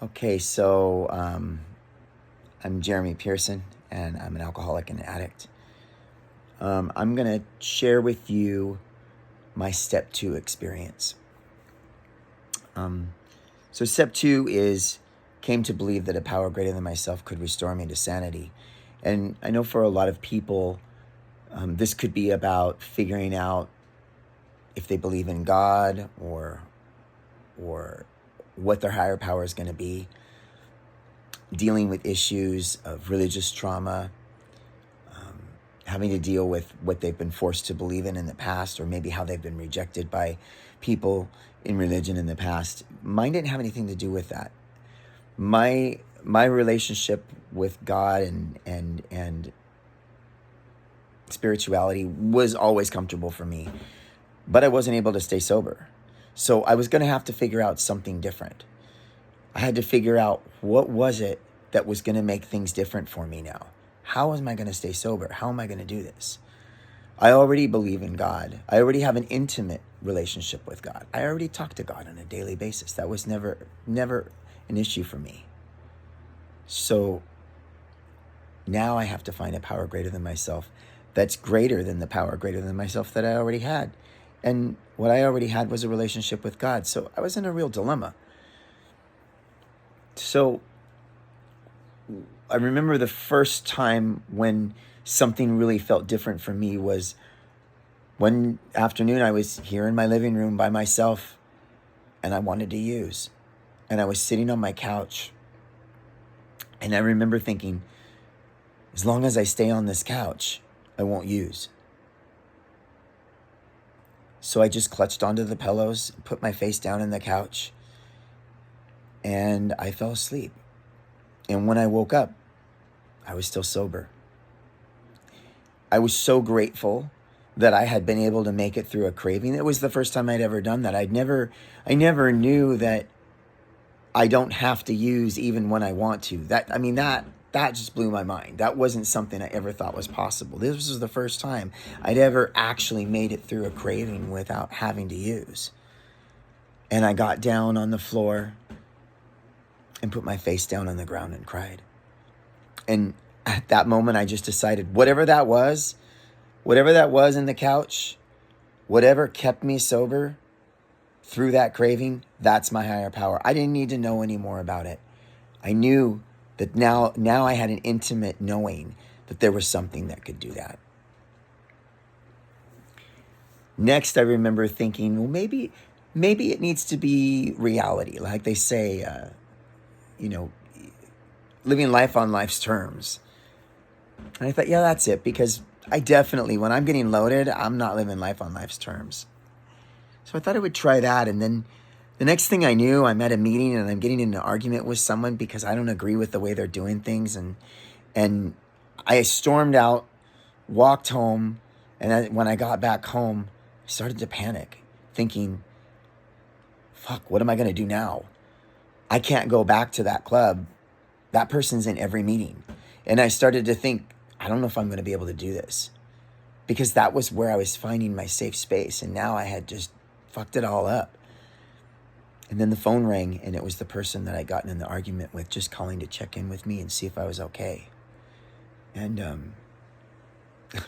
Okay, so I'm Jeremy Pearson, and I'm an alcoholic and addict. I'm going to share with you my step 2 experience. So step 2 is came to believe that a power greater than myself could restore me to sanity. And I know for a lot of people, this could be about figuring out if they believe in God or what their higher power is going to be, dealing with issues of religious trauma, having to deal with what they've been forced to believe in the past, or maybe how they've been rejected by people in religion in the past. Mine didn't have anything to do with that. My relationship with God and spirituality was always comfortable for me, but I wasn't able to stay sober. So I was going to have to figure out something different. I had to figure out what was it that was going to make things different for me now. How am I going to stay sober? How am I going to do this? I already believe in God. I already have an intimate relationship with God. I already talk to God on a daily basis. That was never an issue for me. So now I have to find a power greater than myself that's greater than the power greater than myself that I already had. And what I already had was a relationship with God. So I was in a real dilemma. So I remember the first time when something really felt different for me was one afternoon. I was here in my living room by myself, and I wanted to use. And I was sitting on my couch, and I remember thinking, as long as I stay on this couch, I won't use. So I just clutched onto the pillows, put my face down in the couch, and I fell asleep. And when I woke up, I was still sober. I was so grateful that I had been able to make it through a craving. It was the first time I'd ever done that. I never knew that I don't have to use even when I want to. That just blew my mind. That wasn't something I ever thought was possible. This was the first time I'd ever actually made it through a craving without having to use. And I got down on the floor and put my face down on the ground and cried. And at that moment, I just decided whatever that was in the couch, whatever kept me sober through that craving, that's my higher power. I didn't need to know any more about it. I knew that now I had an intimate knowing that there was something that could do that. Next, I remember thinking, well, maybe it needs to be reality. Like they say, living life on life's terms. And I thought, yeah, that's it. Because I definitely, when I'm getting loaded, I'm not living life on life's terms. So I thought I would try that. And then the next thing I knew, I'm at a meeting and I'm getting in an argument with someone because I don't agree with the way they're doing things. And I stormed out, walked home. And when I got back home, I started to panic, thinking, fuck, what am I going to do now? I can't go back to that club. That person's in every meeting. And I started to think, I don't know if I'm going to be able to do this. Because that was where I was finding my safe space. And now I had just fucked it all up. And then the phone rang, and it was the person that I'd gotten in the argument with, just calling to check in with me and see if I was okay. And I'm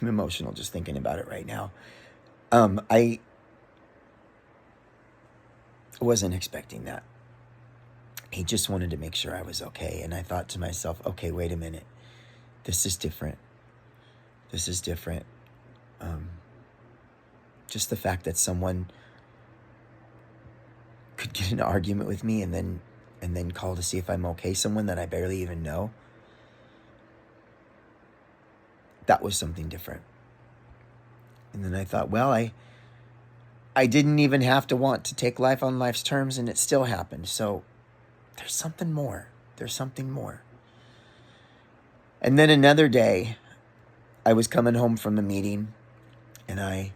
emotional just thinking about it right now. I wasn't expecting that. He just wanted to make sure I was okay. And I thought to myself, okay, wait a minute. This is different. Just the fact that someone could get in an argument with me and then call to see if I'm okay, someone that I barely even know, that was something different. And then I thought, well, I didn't even have to want to take life on life's terms, and it still happened. So there's something more. And then another day, I was coming home from the meeting, and I